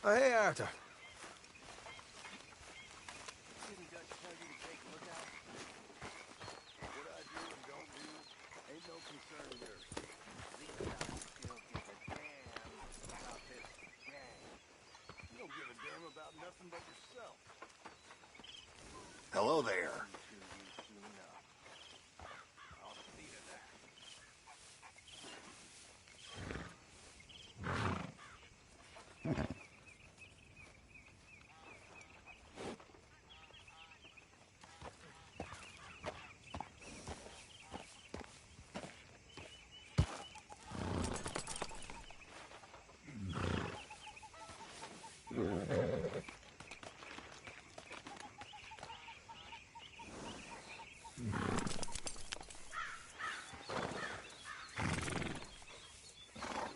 Oh, hey, Arthur. Didn't Dutch tell you to take a look out? What I do and don't do ain't no concern of yours. At least I still give a damn about this gang. You don't give a damn about nothing but yourself. Hello there. Come to you soon enough. I'll see to that.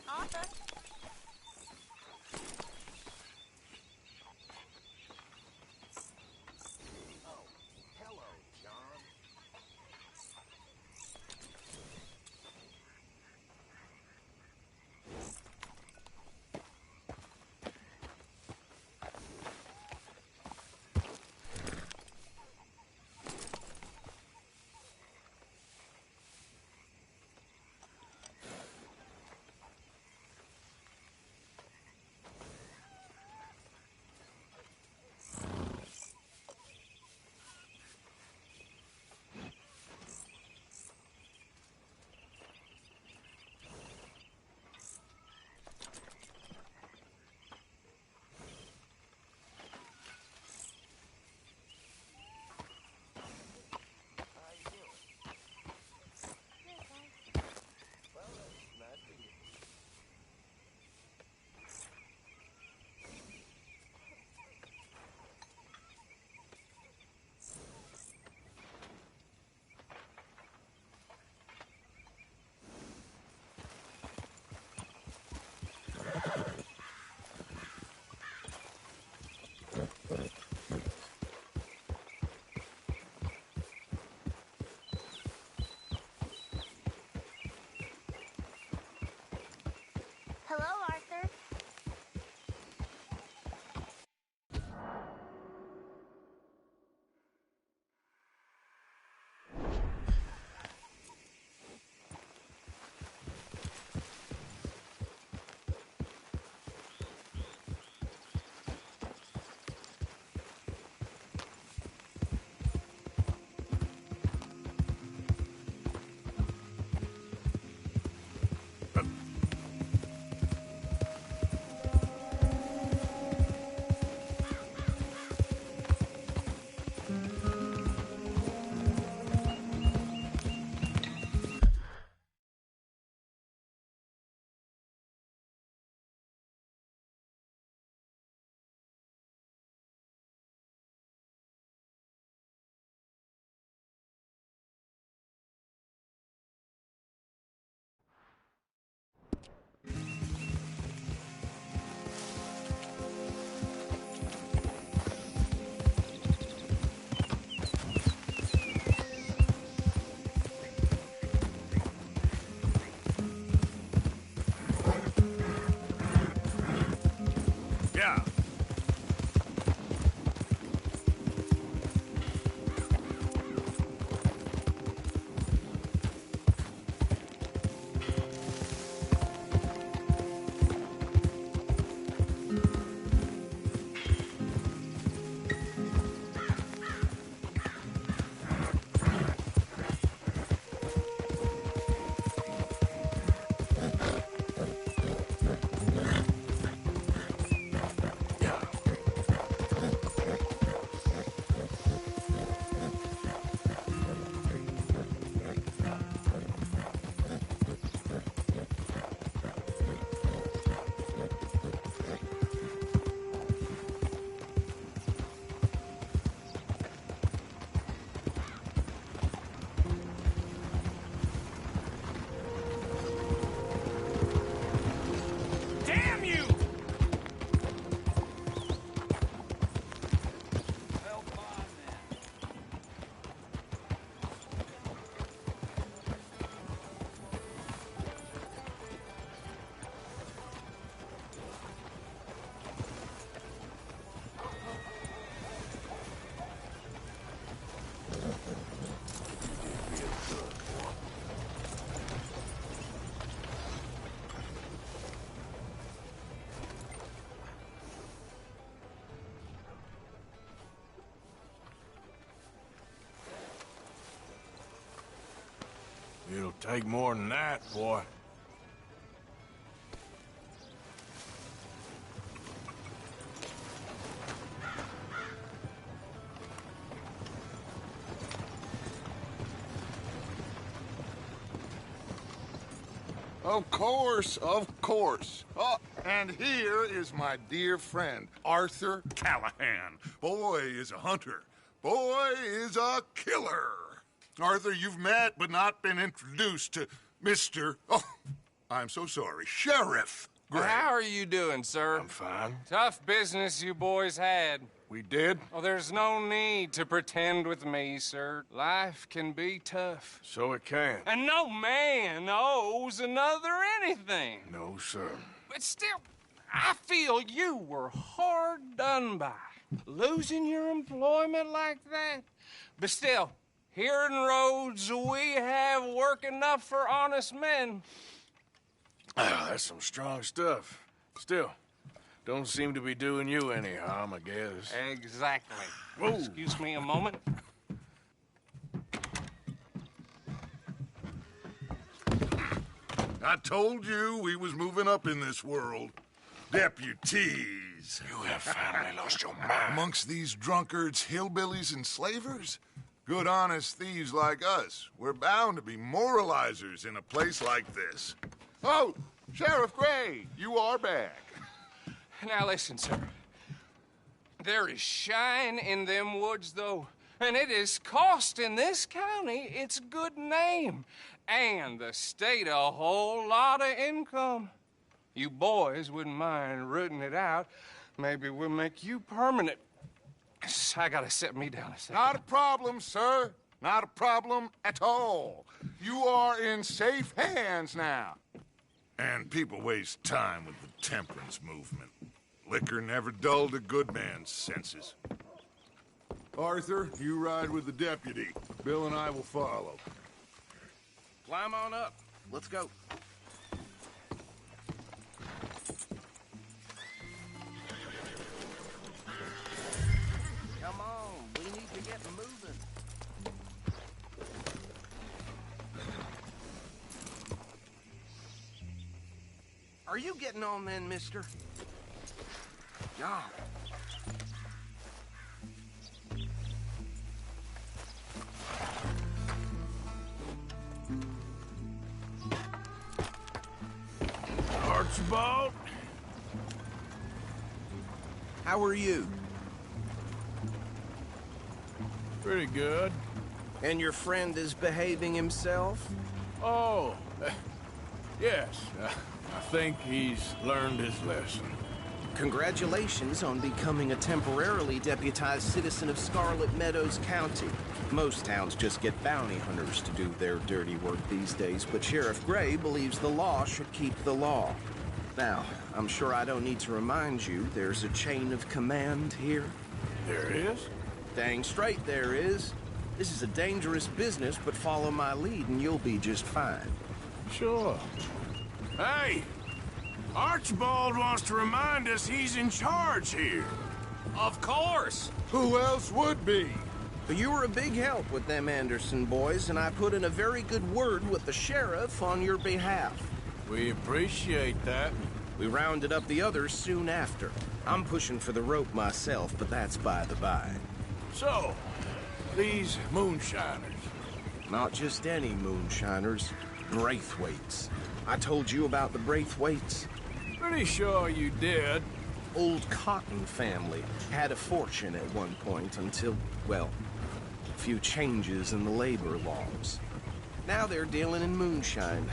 Arthur? Oh, hello, John. How you doing? Good, thanks. Well, that's nice to hear. Hello, Arthur. Yeah. Take more than that, boy. Of course, of course. Oh, and here is my dear friend, Arthur Callahan. Boy is a hunter. Boy is a killer. Arthur, you've met but not been introduced to Mr. Oh, I'm so sorry, Sheriff Gray. How are you doing, sir? I'm fine. Tough business you boys had. We did? Well, there's no need to pretend with me, sir. Life can be tough. So it can. And no man owes another anything. No, sir. But still, I feel you were hard done by. Losing your employment like that. But still, here in Rhodes, we have work enough for honest men. Ah, that's some strong stuff. Still, don't seem to be doing you any harm, I guess. Exactly. Whoa. Excuse me a moment. I told you we was moving up in this world. Deputies. You have finally lost your mind. Amongst these drunkards, hillbillies, and slavers? Good, honest thieves like us. We're bound to be moralizers in a place like this. Oh, Sheriff Gray, you are back. Now listen, sir. There is shine in them woods, though, and it is costing this county its good name and the state a whole lot of income. You boys wouldn't mind rooting it out. Maybe we'll make you permanent. I gotta sit me down a second. Not a problem, sir. Not a problem at all. You are in safe hands now. And people waste time with the temperance movement. Liquor never dulled a good man's senses. Arthur, you ride with the deputy. Bill and I will follow. Climb on up. Let's go. Come on, we need to get moving. Are you getting on then, mister? Yeah. Archibald? How are you? Pretty good. And your friend is behaving himself? Oh, yes. I think he's learned his lesson. Congratulations on becoming a temporarily deputized citizen of Scarlet Meadows County. Most towns just get bounty hunters to do their dirty work these days, but Sheriff Gray believes the law should keep the law. Now, I'm sure I don't need to remind you, there's a chain of command here. There is? Dang straight there is. This is a dangerous business, but follow my lead and you'll be just fine. Sure. Hey! Archibald wants to remind us he's in charge here. Of course. Who else would be? But you were a big help with them Anderson boys, and I put in a very good word with the sheriff on your behalf. We appreciate that. We rounded up the others soon after. I'm pushing for the rope myself, but that's by the by. So, these moonshiners. Not just any moonshiners, Braithwaites. I told you about the Braithwaites. Pretty sure you did. Old Cotton family had a fortune at one point until, well, a few changes in the labor laws. Now they're dealing in moonshine.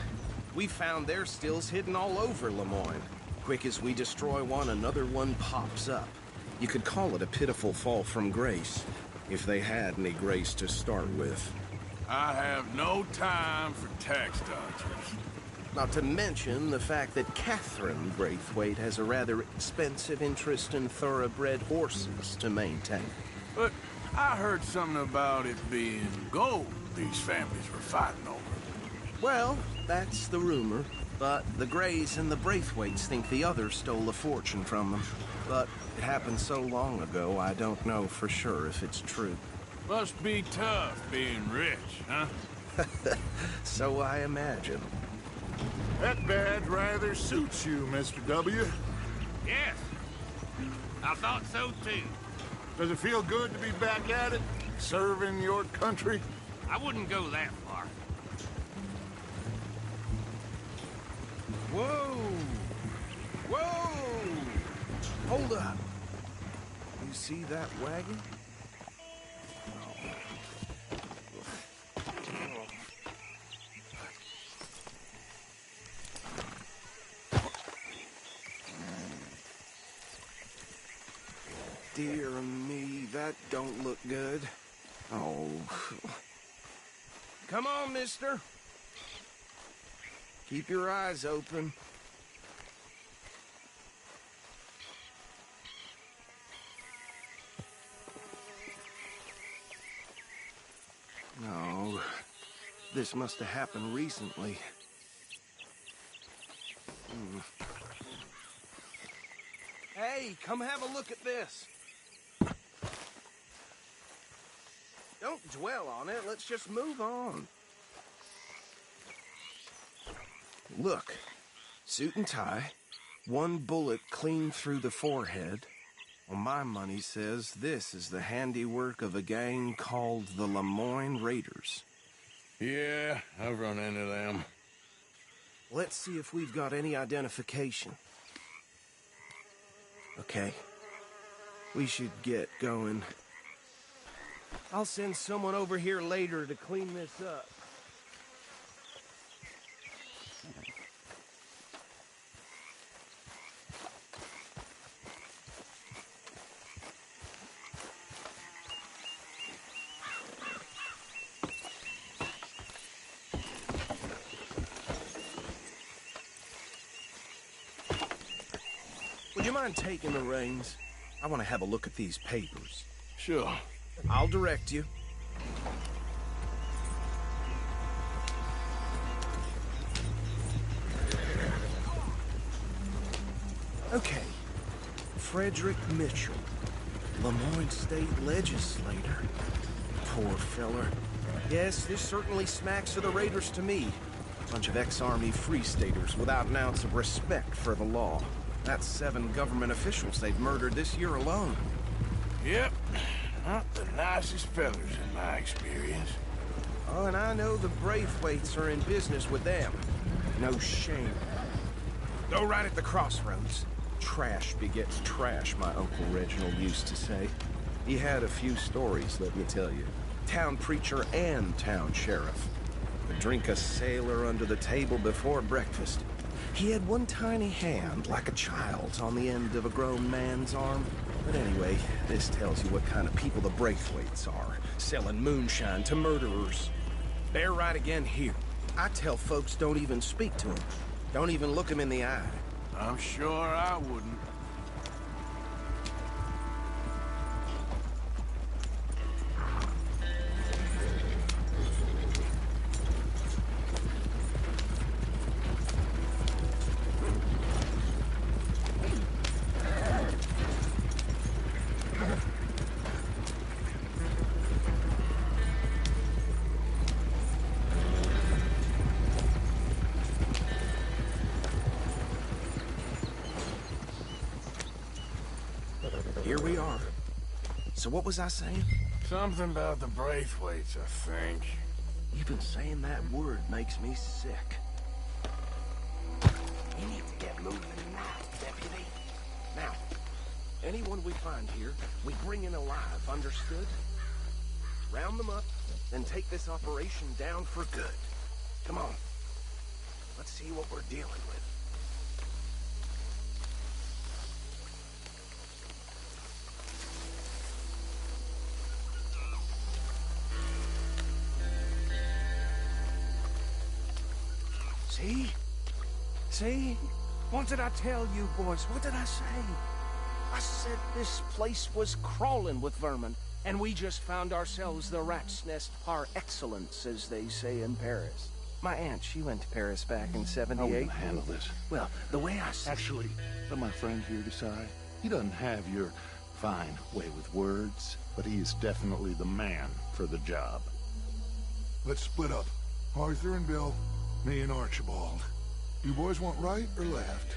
We found their stills hidden all over Lemoyne. Quick as we destroy one, another one pops up. You could call it a pitiful fall from grace, if they had any grace to start with. I have no time for tax dodgers. Not to mention the fact that Catherine Braithwaite has a rather expensive interest in thoroughbred horses to maintain. But I heard something about it being gold these families were fighting over. Well, that's the rumor. But the Grays and the Braithwaites think the others stole a fortune from them. But it happened so long ago, I don't know for sure if it's true. Must be tough being rich, huh? So I imagine. That badge rather suits you, Mr. W. Yes. I thought so too. Does it feel good to be back at it, serving your country? I wouldn't go that far. Whoa! Whoa! Hold up. You see that wagon? Dear me, that don't look good. Oh. Come on, mister. Keep your eyes open. No. This must have happened recently. Hey, come have a look at this. Don't dwell on it. Let's just move on. Look. Suit and tie. One bullet clean through the forehead. Well, my money says this is the handiwork of a gang called the Lemoyne Raiders. Yeah, I've run into them. Let's see if we've got any identification. Okay. We should get going. I'll send someone over here later to clean this up. Would you mind taking the reins? I want to have a look at these papers. Sure. I'll direct you. Okay. Frederick Mitchell, Lemoyne State Legislator. Poor feller. Yes, this certainly smacks of the Raiders to me. Bunch of ex-Army Free Staters without an ounce of respect for the law. That's 7 government officials they've murdered this year alone. Yep. Not the nicest fellas in my experience. Oh, and I know the Braithwaites are in business with them. No shame. Go right at the crossroads. Trash begets trash, my Uncle Reginald used to say. He had a few stories, let me tell you. Town preacher and town sheriff. Would drink a sailor under the table before breakfast. He had one tiny hand, like a child's, on the end of a grown man's arm. But anyway, this tells you what kind of people the Braithwaites are, selling moonshine to murderers. They're right again here. I tell folks don't even speak to them. Don't even look them in the eye. I'm sure I wouldn't. Here we are. So what was I saying? Something about the Braithwaites, I think. Even saying that word makes me sick. We need to get moving now, Deputy. Now, anyone we find here, we bring in alive, understood? Round them up, then take this operation down for good. Come on. Let's see what we're dealing with. See? See? What did I tell you, boys? What did I say? I said this place was crawling with vermin, and we just found ourselves the rat's nest par excellence, as they say in Paris. My aunt, she went to Paris back in How are we '78. gonna handle this? Well, the way I see Actually, let my friend here decide. He doesn't have your fine way with words, but he is definitely the man for the job. Let's split up. Arthur and Bill, me and Archibald. You boys want right or left?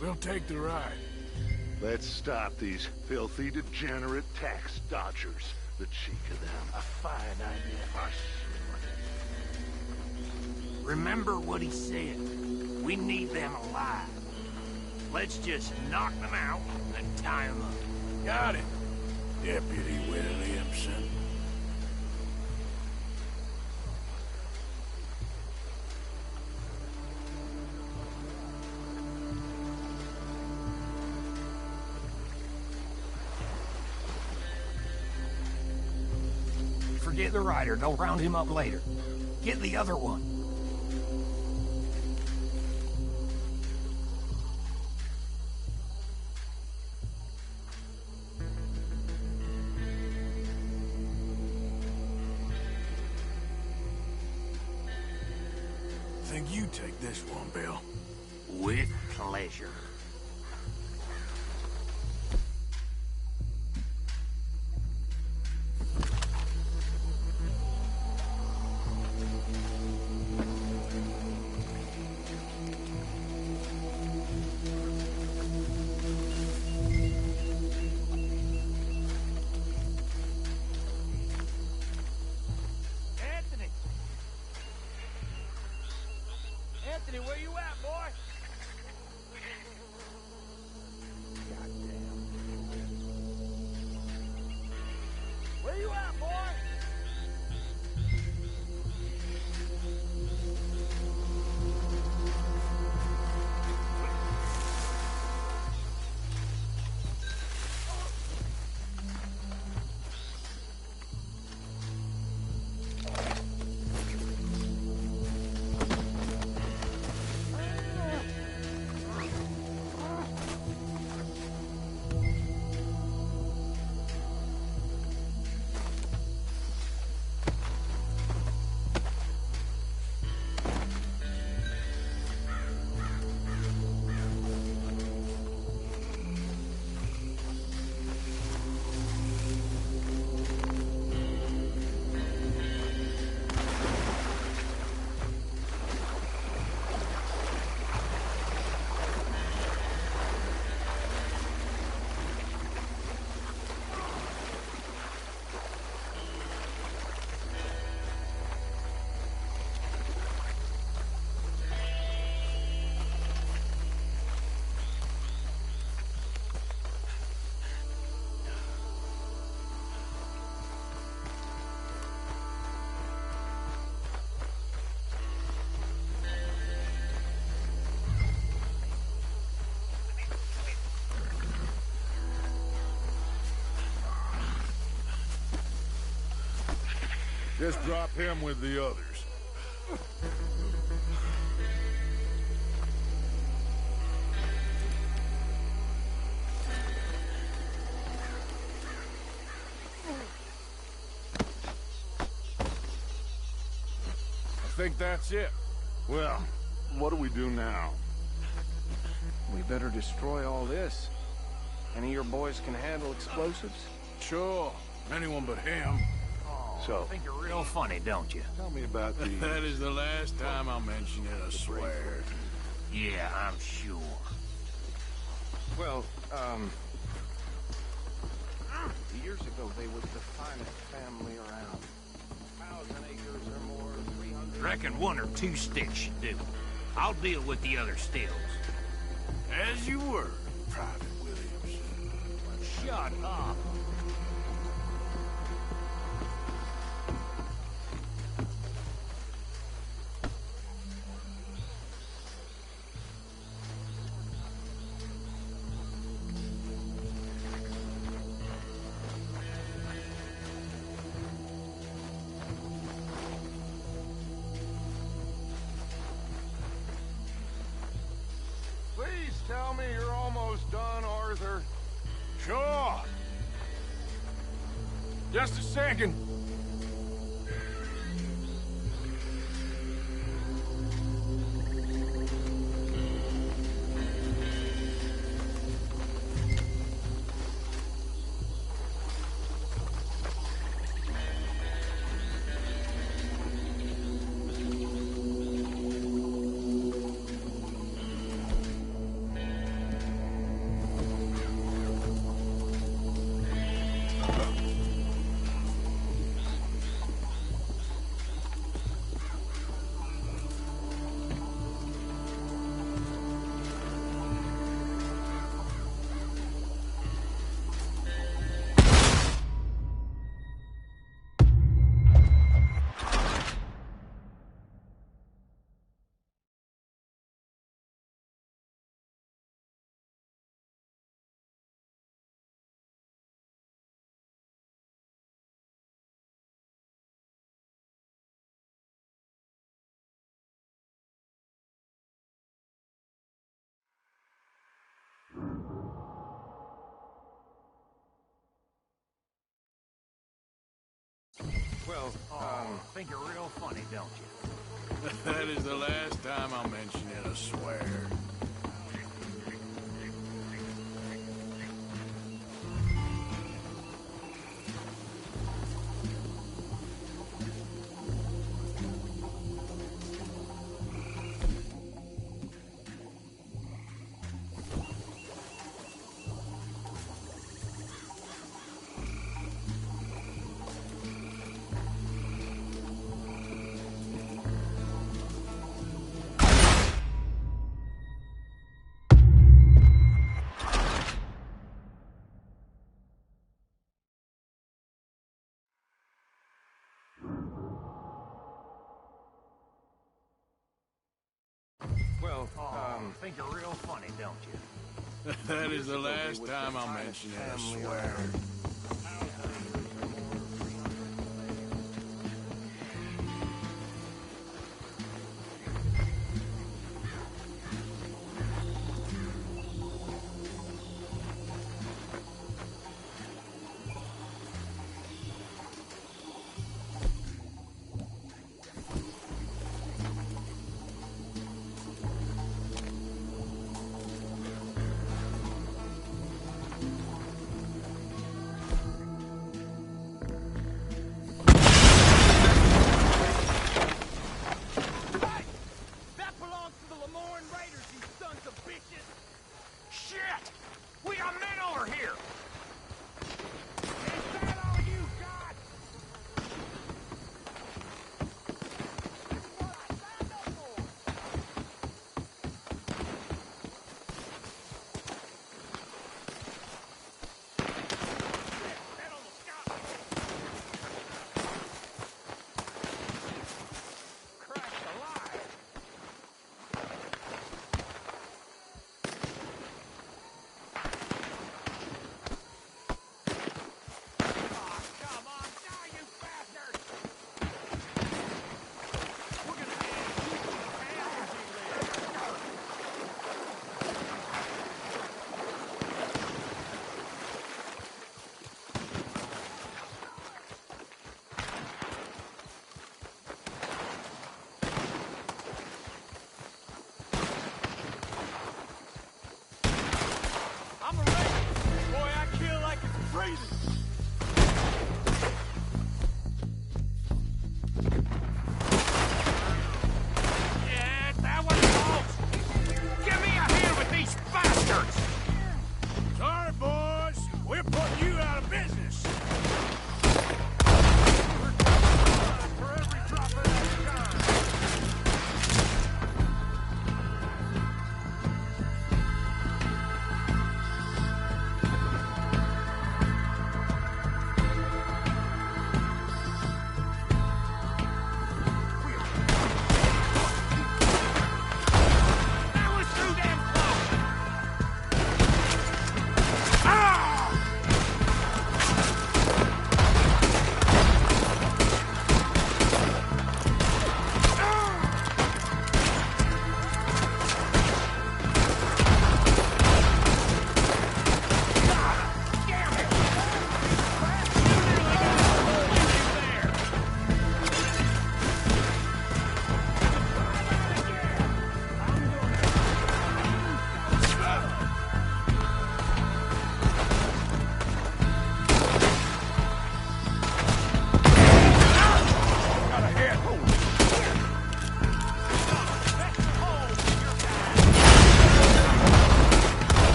We'll take the ride. Let's stop these filthy, degenerate tax dodgers. The cheek of them. A fine idea. Remember what he said. We need them alive. Let's just knock them out and tie them up. Got it, Deputy Williamson. Forget the rider. Don't round him up later. Get the other one. Think you take this one, Bill. With pleasure. Anthony, where you at, boy? Goddamn. Where you at, boy? Just drop him with the others. I think that's it. Well, what do we do now? We better destroy all this. Any of your boys can handle explosives? Sure. Anyone but him. So, Think you're real funny, don't you? tell me about these. That is the last time I'll mention it, I swear. Yeah, I'm sure. Well, years ago they was the finest family around. 1,000 acres or more, 300... Reckon one or two sticks should do. I'll deal with the other stills. As you were, Private Williamson. Shut up. Please tell me you're almost done, Arthur. Sure. Just a second. Well, Think you're real funny, don't you? That is the last time I'll mention it, I swear. well, Think you're real funny, don't you? That is the last time I'll mention it, I swear.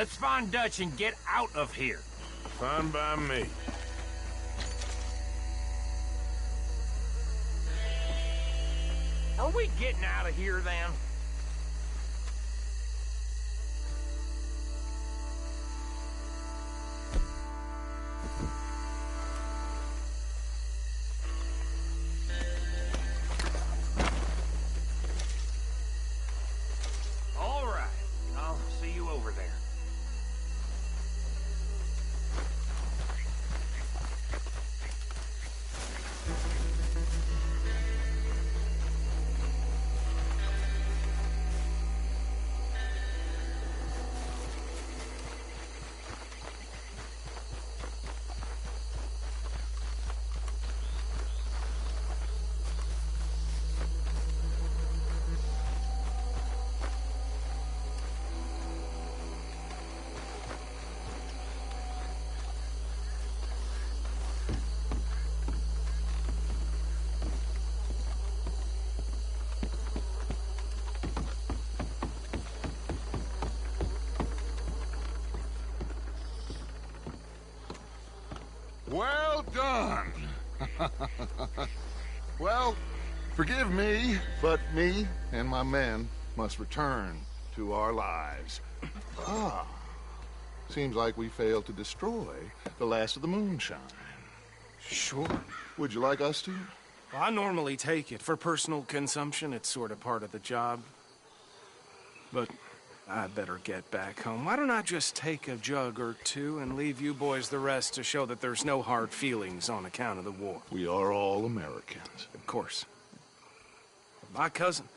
Let's find Dutch and get out of here. Fine by me. Are we getting out of here, then? All right. I'll see you over there. Well done. Well, forgive me, but me and my men must return to our lives. Ah, seems like we failed to destroy the last of the moonshine. Sure. Would you like us to? Well, I normally take it. For personal consumption, it's sort of part of the job. But I better get back home. Why don't I just take a jug or two and leave you boys the rest to show that there's no hard feelings on account of the war? We are all Americans. Of course. My cousin,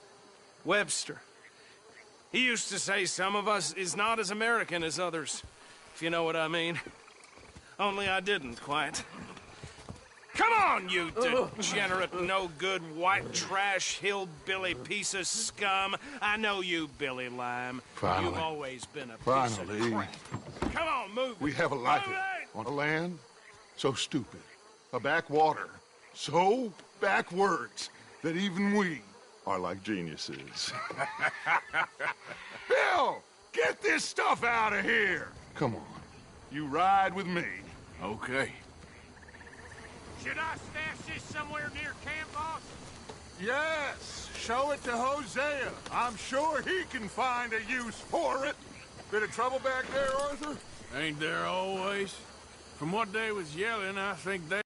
Webster, he used to say some of us is not as American as others, if you know what I mean. Only I didn't quite. Come on, you degenerate, no-good, white trash, hillbilly piece of scum. I know you, Billy Lime. Finally. You've always been a piece Finally. of crap. Come on, move. We have a life Move it! on a land so stupid, a backwater so backwards that even we are like geniuses. Bill, get this stuff out of here. Come on, you ride with me. Okay. Should I stash this somewhere near camp, boss? Yes, show it to Hosea. I'm sure he can find a use for it. Bit of trouble back there, Arthur? Ain't there always? From what they was yelling, I think they...